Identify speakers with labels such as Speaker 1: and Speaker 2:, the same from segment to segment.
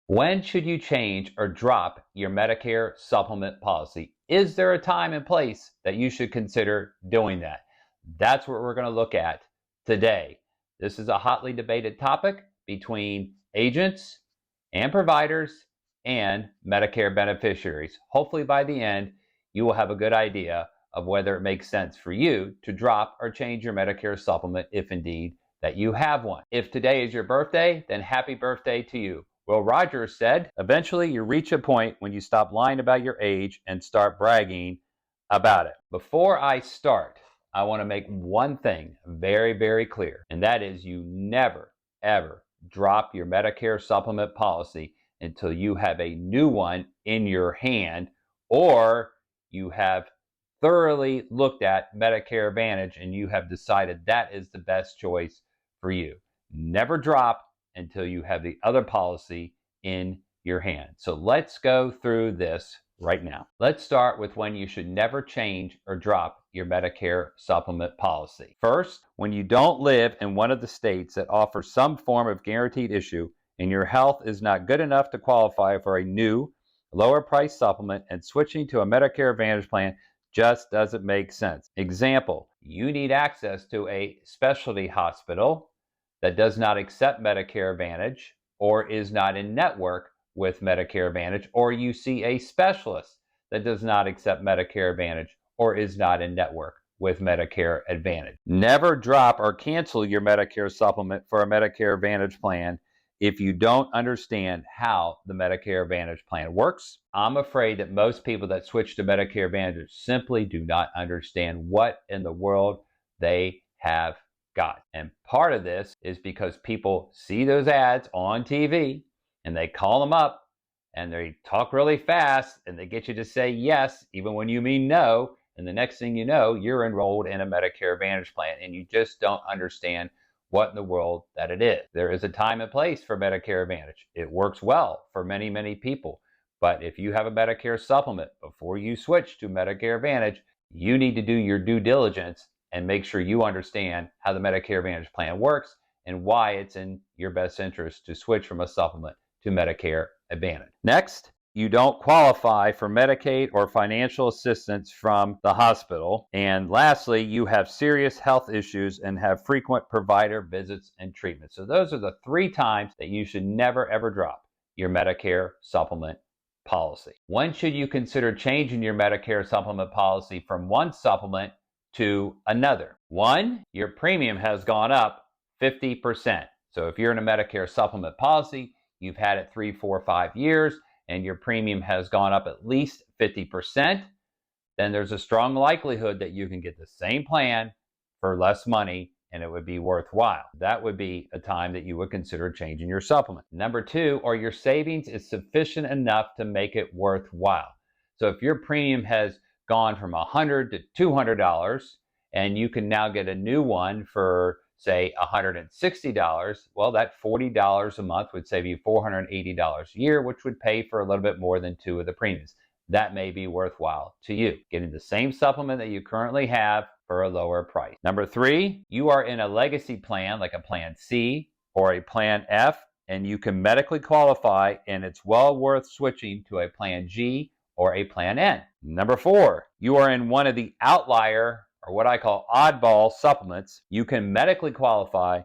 Speaker 1: When should you change or drop your Medicare supplement policy? Is there a time and place that you should consider doing that? That's what we're going to look at today. This is a hotly debated topic between agents and providers and Medicare beneficiaries. Hopefully, by the end, you will have a good idea of whether it makes sense for you to drop or change your Medicare supplement if indeed that you have one. If today is your birthday, then happy birthday to you. Will Rogers said, eventually you reach a point when you stop lying about your age and start bragging about it. Before I start, I want to make one thing very, very clear, and that is you never, ever drop your Medicare supplement policy until you have a new one in your hand or you have thoroughly looked at Medicare Advantage and you have decided that is the best choice for you. Never drop until you have the other policy in your hand. So let's go through this right now. Let's start with when you should never change or drop your Medicare supplement policy. First, when you don't live in one of the states that offers some form of guaranteed issue and your health is not good enough to qualify for a new, lower price supplement, and switching to a Medicare Advantage plan just doesn't make sense. Example, you need access to a specialty hospital that does not accept Medicare Advantage or is not in network with Medicare Advantage, or you see a specialist that does not accept Medicare Advantage or is not in network with Medicare Advantage. Never drop or cancel your Medicare supplement for a Medicare Advantage plan if you don't understand how the Medicare Advantage plan works. I'm afraid that most people that switch to Medicare Advantage simply do not understand what in the world they have got. And part of this is because people see those ads on TV and they call them up and they talk really fast and they get you to say yes, even when you mean no. And the next thing you know, you're enrolled in a Medicare Advantage plan and you just don't understand what in the world that it is. There is a time and place for Medicare Advantage. It works well for many, many people. But if you have a Medicare supplement before you switch to Medicare Advantage, you need to do your due diligence and make sure you understand how the Medicare Advantage plan works and why it's in your best interest to switch from a supplement to Medicare Advantage. Next, you don't qualify for Medicaid or financial assistance from the hospital. And lastly, you have serious health issues and have frequent provider visits and treatments. So those are the 3 times that you should never ever drop your Medicare supplement policy. When should you consider changing your Medicare supplement policy from one supplement to another? 1, your premium has gone up 50%. So if you're in a Medicare supplement policy, you've had it 3, 4, 5 years, and your premium has gone up at least 50%, then there's a strong likelihood that you can get the same plan for less money and it would be worthwhile. That would be a time that you would consider changing your supplement. Number 2, are your savings is sufficient enough to make it worthwhile? So if your premium has gone from $100 to $200 and you can now get a new one for say $160, well, that $40 a month would save you $480 a year, which would pay for a little bit more than 2 of the premiums. That may be worthwhile to you, getting the same supplement that you currently have for a lower price. Number 3, you are in a legacy plan like a plan C or a plan F, and you can medically qualify, and it's well worth switching to a plan G or a plan N. Number 4, you are in one of the outlier or what I call oddball supplements. You can medically qualify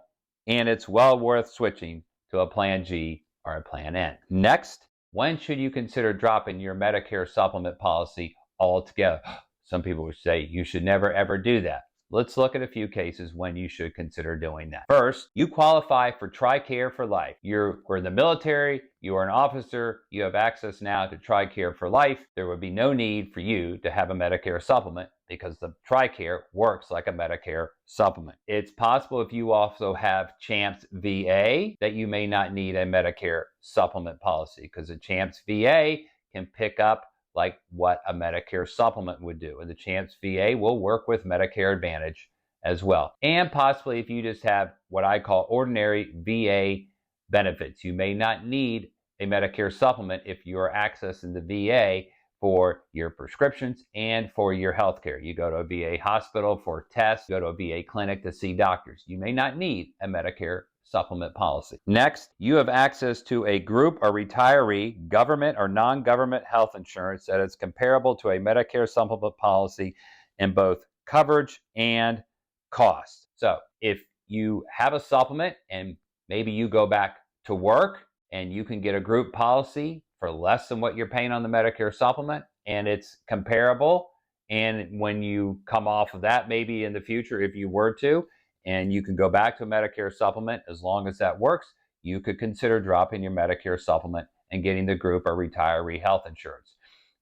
Speaker 1: and it's well worth switching to a plan G or a plan N. Next, when should you consider dropping your Medicare supplement policy altogether? Some people would say you should never ever do that. Let's look at a few cases when you should consider doing that. First, you qualify for TRICARE for life. You're in the military, you are an officer, you have access now to TRICARE for life. There would be no need for you to have a Medicare supplement because the TRICARE works like a Medicare supplement. It's possible if you also have CHAMPS VA that you may not need a Medicare supplement policy because the CHAMPS VA can pick up like what a Medicare supplement would do. And the CHAMPS VA will work with Medicare Advantage as well. And possibly if you just have what I call ordinary VA benefits, you may not need a Medicare supplement if you are accessing the VA for your prescriptions and for your health care. You go to a VA hospital for tests, go to a VA clinic to see doctors. You may not need a Medicare Supplement policy. Next, you have access to a group or retiree, government or non-government health insurance that is comparable to a Medicare Supplement policy in both coverage and cost. So if you have a supplement and maybe you go back to work and you can get a group policy for less than what you're paying on the Medicare supplement, and it's comparable, and when you come off of that, maybe in the future, if you were to, and you can go back to a Medicare supplement, as long as that works, you could consider dropping your Medicare supplement and getting the group or retiree health insurance.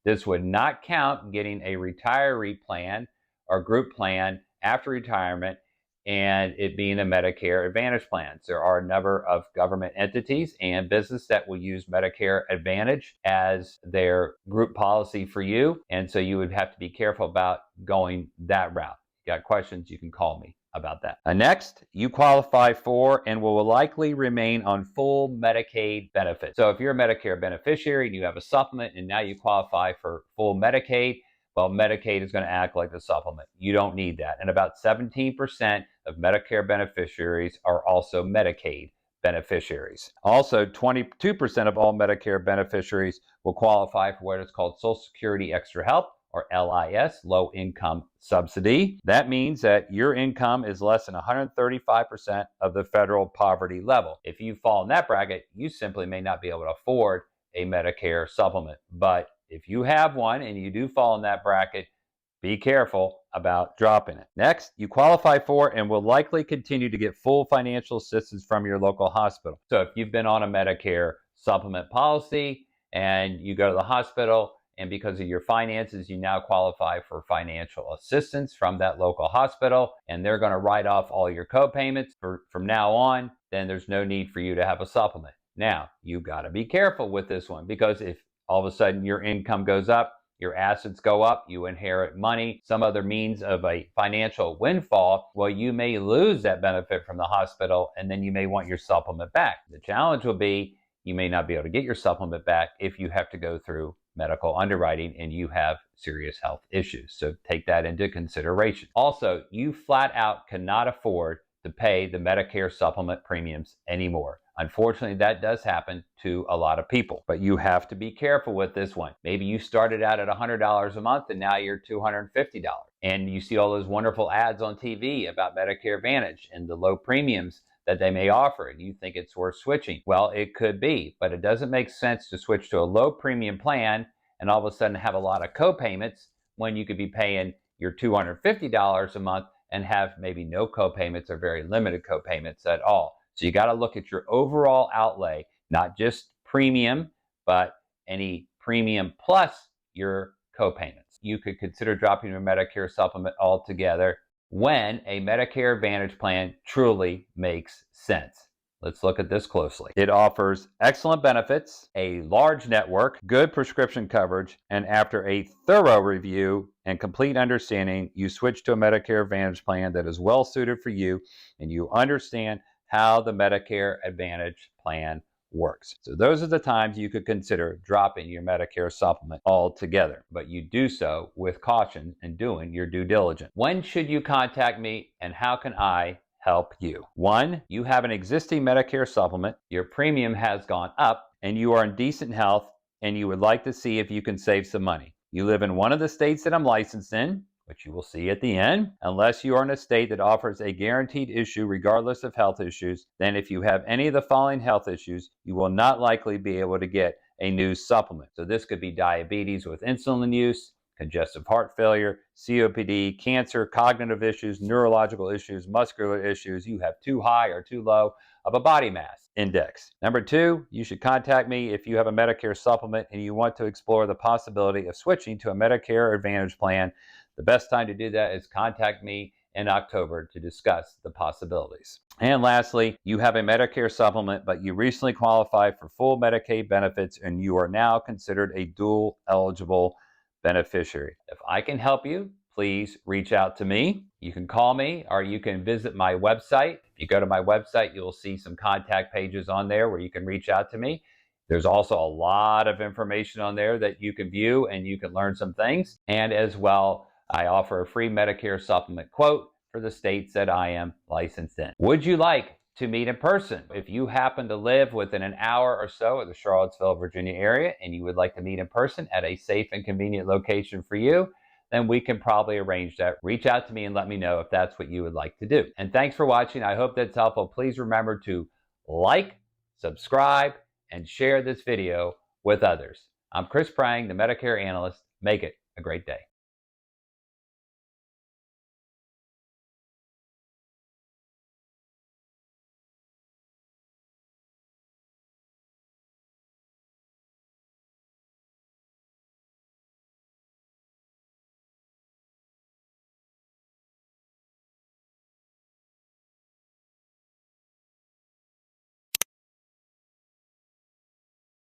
Speaker 1: This would not count getting a retiree plan or group plan after retirement and it being a Medicare Advantage plan. There are a number of government entities and business that will use Medicare Advantage as their group policy for you, and so you would have to be careful about going that route. If you got questions, you can call me about that. Next, you qualify for and will likely remain on full Medicaid benefits. So if you're a Medicare beneficiary and you have a supplement and now you qualify for full Medicaid, well, Medicaid is going to act like the supplement. You don't need that. And about 17% of Medicare beneficiaries are also Medicaid beneficiaries. Also, 22% of all Medicare beneficiaries will qualify for what is called Social Security Extra Help, or LIS, low income subsidy. That means that your income is less than 135% of the federal poverty level. If you fall in that bracket, you simply may not be able to afford a Medicare supplement. But if you have one and you do fall in that bracket, be careful about dropping it. Next, you qualify for and will likely continue to get full financial assistance from your local hospital. So if you've been on a Medicare supplement policy and you go to the hospital, and because of your finances, you now qualify for financial assistance from that local hospital, and they're going to write off all your co-payments from now on, then there's no need for you to have a supplement. Now, you've got to be careful with this one, because if all of a sudden your income goes up, your assets go up, you inherit money, some other means of a financial windfall, well, you may lose that benefit from the hospital, and then you may want your supplement back. The challenge will be you may not be able to get your supplement back if you have to go through medical underwriting and you have serious health issues. So take that into consideration. Also, you flat out cannot afford to pay the Medicare supplement premiums anymore. Unfortunately, that does happen to a lot of people, but you have to be careful with this one. Maybe you started out at $100 a month and now you're $250. And you see all those wonderful ads on TV about Medicare Advantage and the low premiums that they may offer, and you think it's worth switching. Well, it could be, but it doesn't make sense to switch to a low premium plan and all of a sudden have a lot of co-payments when you could be paying your $250 a month and have maybe no co-payments or very limited co-payments at all. So you got to look at your overall outlay, not just premium, but any premium plus your co-payments. You could consider dropping your Medicare supplement altogether when a Medicare Advantage plan truly makes sense. Let's look at this closely. It offers excellent benefits, a large network, good prescription coverage, and after a thorough review and complete understanding, you switch to a Medicare Advantage plan that is well suited for you and you understand how the Medicare Advantage plan works. So those are the times you could consider dropping your Medicare supplement altogether, but you do so with caution and doing your due diligence. When should you contact me and how can I help you? 1, you have an existing Medicare supplement, your premium has gone up, and you are in decent health and you would like to see if you can save some money. You live in one of the states that I'm licensed in, which you will see at the end. Unless you are in a state that offers a guaranteed issue regardless of health issues, then if you have any of the following health issues, you will not likely be able to get a new supplement. So this could be diabetes with insulin use, congestive heart failure, COPD, cancer, cognitive issues, neurological issues, muscular issues. You have too high or too low of a body mass index. Number 2, you should contact me if you have a Medicare supplement and you want to explore the possibility of switching to a Medicare Advantage plan. The best time to do that is contact me in October to discuss the possibilities. And lastly, you have a Medicare supplement, but you recently qualified for full Medicaid benefits and you are now considered a dual eligible beneficiary. If I can help you, please reach out to me. You can call me or you can visit my website. If you go to my website, you'll see some contact pages on there where you can reach out to me. There's also a lot of information on there that you can view and you can learn some things. And as well, I offer a free Medicare supplement quote for the states that I am licensed in. Would you like to meet in person. If you happen to live within an hour or so of the Charlottesville, Virginia area, and you would like to meet in person at a safe and convenient location for you, then we can probably arrange that. Reach out to me and let me know if that's what you would like to do. And thanks for watching. I hope that's helpful. Please remember to like, subscribe, and share this video with others. I'm Chris Prang, the Medicare analyst. Make it a great day.